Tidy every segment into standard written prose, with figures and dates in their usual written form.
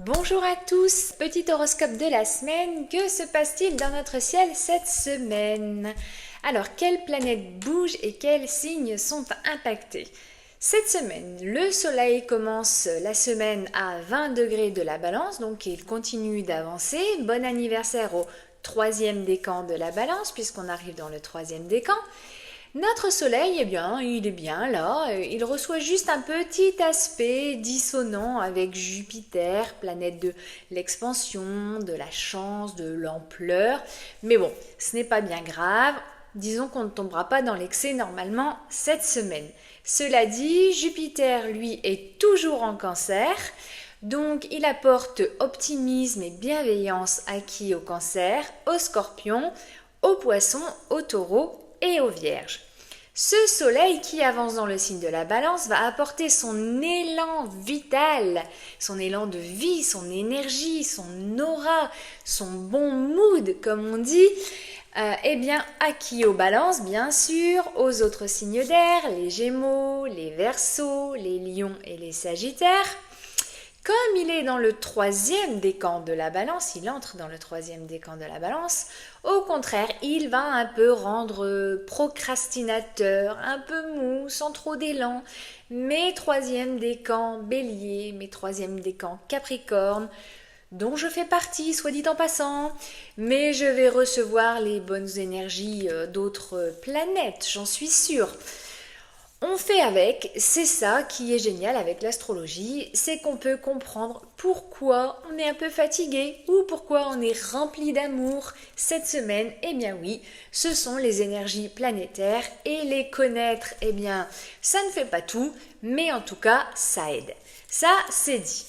Bonjour à tous, petit horoscope de la semaine, que se passe-t-il dans notre ciel cette semaine? Alors, quelles planètes bougent et quels signes sont impactés? Cette semaine, le soleil commence la semaine à 20 degrés de la balance, donc il continue d'avancer. Bon anniversaire au troisième décan de la balance, puisqu'on arrive dans le troisième décan. Notre soleil, il est bien là, il reçoit juste un petit aspect dissonant avec Jupiter, planète de l'expansion, de la chance, de l'ampleur. Mais bon, ce n'est pas bien grave, disons qu'on ne tombera pas dans l'excès normalement cette semaine. Cela dit, Jupiter, lui, est toujours en Cancer, donc il apporte optimisme et bienveillance acquis au Cancer, au Scorpion, au Poisson, au Taureau et aux Vierges. Ce soleil qui avance dans le signe de la balance va apporter son élan vital, son élan de vie, son énergie, son aura, son bon mood comme on dit, acquis aux balances bien sûr, aux autres signes d'air, les Gémeaux, les Verseaux, les Lions et les Sagittaires. Comme il est dans le troisième décan de la balance, il entre dans le troisième décan de la balance, au contraire, il va un peu rendre procrastinateur, un peu mou, sans trop d'élan. Mes troisième décan Bélier, mes troisième décan Capricorne, dont je fais partie, soit dit en passant, mais je vais recevoir les bonnes énergies d'autres planètes, j'en suis sûre. On fait avec, c'est ça qui est génial avec l'astrologie, c'est qu'on peut comprendre pourquoi on est un peu fatigué ou pourquoi on est rempli d'amour cette semaine. Eh bien oui, ce sont les énergies planétaires et les connaître, ça ne fait pas tout, mais en tout cas, ça aide. Ça, c'est dit.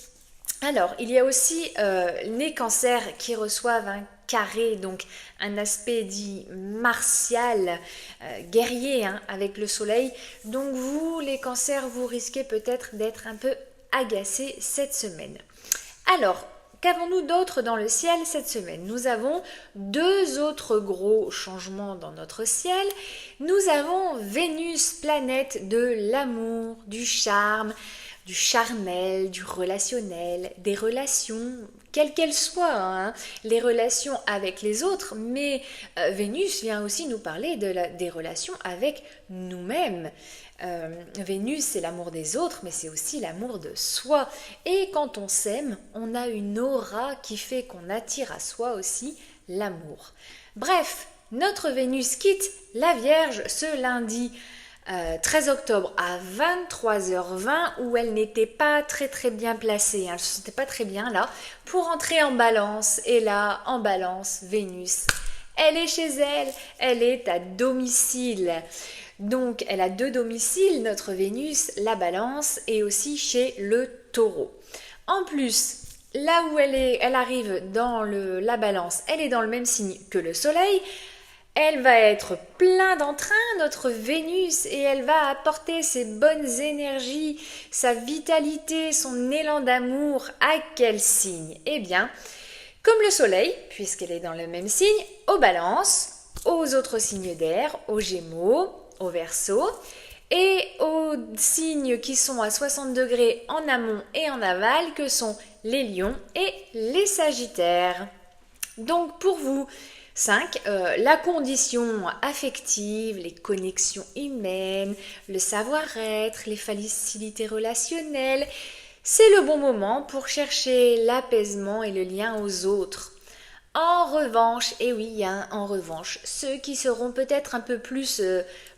Alors, il y a aussi les cancers qui reçoivent un carré, donc un aspect dit martial, guerrier avec le soleil. Donc vous, les cancers, vous risquez peut-être d'être un peu agacés cette semaine. Alors, qu'avons-nous d'autre dans le ciel cette semaine? Nous avons deux autres gros changements dans notre ciel. Nous avons Vénus, planète de l'amour, du charme, du charnel, du relationnel, des relations, quelles qu'elles soient, les relations avec les autres, mais Vénus vient aussi nous parler des relations avec nous-mêmes. Vénus, c'est l'amour des autres, mais c'est aussi l'amour de soi. Et quand on s'aime, on a une aura qui fait qu'on attire à soi aussi l'amour. Bref, notre Vénus quitte la Vierge ce lundi 13 octobre à 23h20 où elle n'était pas très bien placée, elle ne se sentait pas très bien là, pour entrer en balance. Et là, en balance, Vénus, elle est chez elle, elle est à domicile. Donc elle a deux domiciles, notre Vénus, la balance et aussi chez le taureau. En plus, là où elle arrive dans la balance, elle est dans le même signe que le soleil. Elle va être plein d'entrain, notre Vénus, et elle va apporter ses bonnes énergies, sa vitalité, son élan d'amour. À quel signe? Eh bien, comme le soleil, puisqu'elle est dans le même signe, aux balances, aux autres signes d'air, aux Gémeaux, aux Verseaux, et aux signes qui sont à 60 degrés en amont et en aval, que sont les Lions et les Sagittaires. Donc pour vous, 5. La condition affective, les connexions humaines, le savoir-être, les facilités relationnelles, c'est le bon moment pour chercher l'apaisement et le lien aux autres. En revanche, et oui, en revanche, ceux qui seront peut-être un peu plus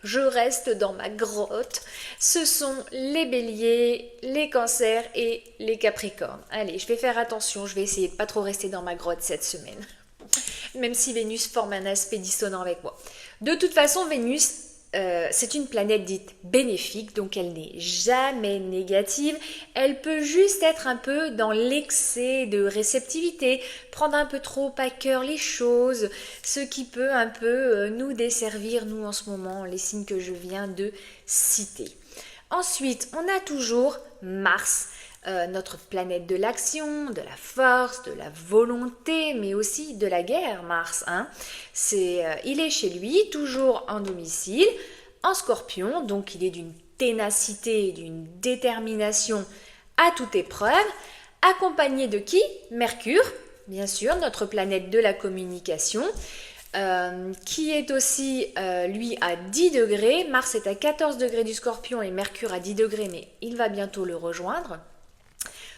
je reste dans ma grotte, ce sont les béliers, les cancers et les capricornes. Allez, je vais faire attention, je vais essayer de pas trop rester dans ma grotte cette semaine. Même si Vénus forme un aspect dissonant avec moi. De toute façon, Vénus, c'est une planète dite bénéfique, donc elle n'est jamais négative. Elle peut juste être un peu dans l'excès de réceptivité, prendre un peu trop à cœur les choses, ce qui peut un peu nous desservir, nous en ce moment, les signes que je viens de citer. Ensuite, on a toujours Mars, notre planète de l'action, de la force, de la volonté, mais aussi de la guerre, Mars. Il est chez lui, toujours en domicile, en Scorpion, donc il est d'une ténacité, d'une détermination à toute épreuve, accompagné de qui? Mercure, bien sûr, notre planète de la communication, qui est aussi, lui, à 10 degrés. Mars est à 14 degrés du Scorpion et Mercure à 10 degrés, mais il va bientôt le rejoindre.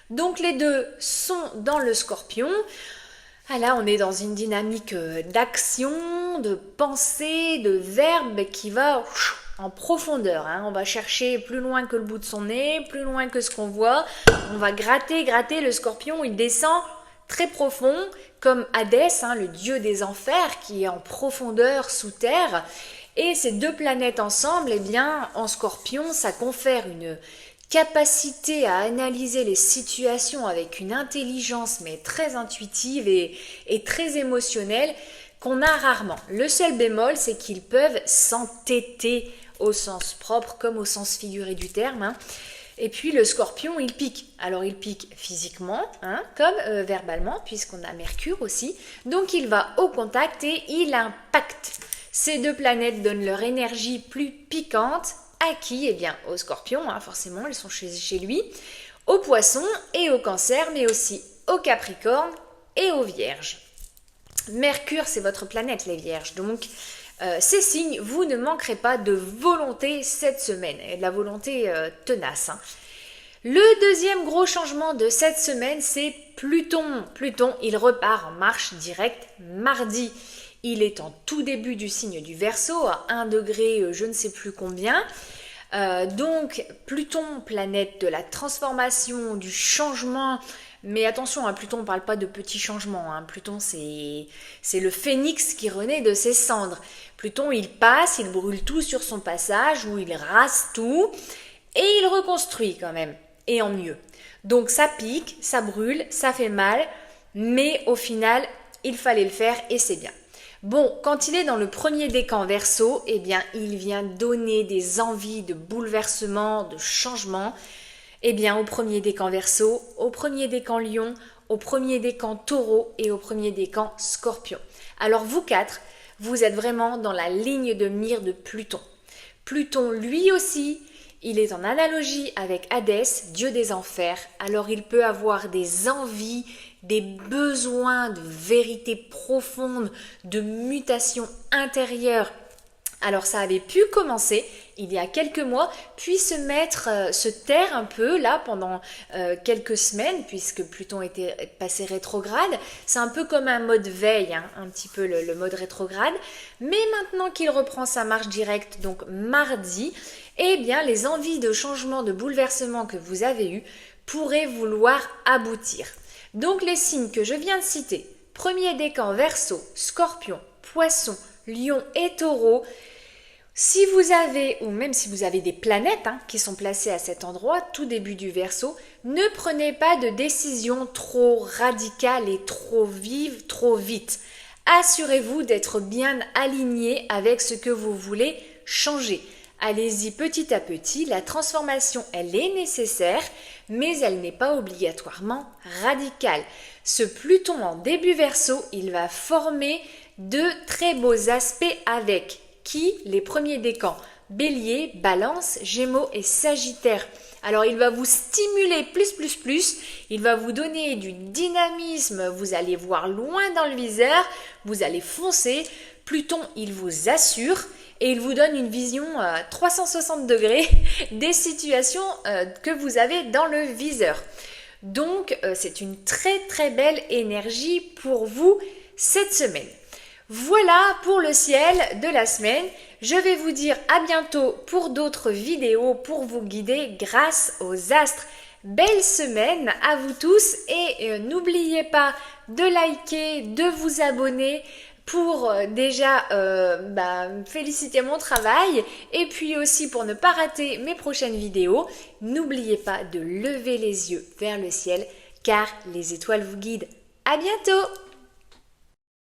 Donc les deux sont dans le Scorpion. Ah là, on est dans une dynamique d'action, de pensée, de verbe qui va en profondeur. On va chercher plus loin que le bout de son nez, plus loin que ce qu'on voit. On va gratter. Le Scorpion, il descend très profond, comme Hadès, le dieu des enfers, qui est en profondeur sous terre. Et ces deux planètes ensemble, eh bien, en Scorpion, ça confère une capacité à analyser les situations avec une intelligence mais très intuitive et très émotionnelle qu'on a rarement. Le seul bémol, c'est qu'ils peuvent s'entêter au sens propre comme au sens figuré du terme. Et puis le Scorpion, il pique. Alors il pique physiquement, comme verbalement, puisqu'on a Mercure aussi. Donc il va au contact et il impacte. Ces deux planètes donnent leur énergie plus piquante. À qui? Eh bien, au Scorpion, forcément, elles sont chez lui, au Poisson et au Cancer, mais aussi au Capricorne et aux Vierges. Mercure, c'est votre planète, les Vierges. Donc, ces signes, vous ne manquerez pas de volonté cette semaine, et de la volonté tenace. Le deuxième gros changement de cette semaine, c'est Pluton. Pluton, il repart en marche directe mardi. Il est en tout début du signe du Verseau, à 1 degré je ne sais plus combien. Donc Pluton, planète de la transformation, du changement. Mais attention, Pluton ne parle pas de petits changements. Pluton, c'est le phénix qui renaît de ses cendres. Pluton, il passe, il brûle tout sur son passage, ou il rase tout, et il reconstruit quand même, et en mieux. Donc ça pique, ça brûle, ça fait mal, mais au final, il fallait le faire et c'est bien. Bon, quand il est dans le premier décan Verseau, eh bien, il vient donner des envies de bouleversement, de changement. Eh bien, au premier décan Verseau, au premier décan Lion, au premier décan Taureau et au premier décan Scorpion. Alors vous quatre, vous êtes vraiment dans la ligne de mire de Pluton. Pluton, lui aussi, il est en analogie avec Hadès, dieu des enfers. Alors il peut avoir des envies, des besoins de vérité profonde, de mutation intérieure. Alors ça avait pu commencer il y a quelques mois, puis se taire un peu là pendant quelques semaines, puisque Pluton était passé rétrograde. C'est un peu comme un mode veille, un petit peu le mode rétrograde. Mais maintenant qu'il reprend sa marche directe, donc mardi, eh bien les envies de changement, de bouleversement que vous avez eues pourraient vouloir aboutir. Donc les signes que je viens de citer, premier décan Verseau, Scorpion, Poisson, Lion et Taureau, si vous avez, ou même si vous avez des planètes qui sont placées à cet endroit, tout début du Verseau, ne prenez pas de décisions trop radicales et trop vives, trop vite. Assurez-vous d'être bien aligné avec ce que vous voulez changer. Allez-y petit à petit, la transformation, elle est nécessaire, mais elle n'est pas obligatoirement radicale. Ce Pluton en début Verseau, il va former de très beaux aspects avec qui? Les premiers décans, Bélier, Balance, Gémeaux et Sagittaire. Alors il va vous stimuler plus, il va vous donner du dynamisme, vous allez voir loin dans le viseur, vous allez foncer. Pluton, il vous assure et il vous donne une vision 360 degrés des situations que vous avez dans le viseur. Donc c'est une très belle énergie pour vous cette semaine. Voilà pour le ciel de la semaine. Je vais vous dire à bientôt pour d'autres vidéos pour vous guider grâce aux astres. Belle semaine à vous tous et n'oubliez pas de liker, de vous abonner pour déjà féliciter mon travail et puis aussi pour ne pas rater mes prochaines vidéos. N'oubliez pas de lever les yeux vers le ciel car les étoiles vous guident. À bientôt!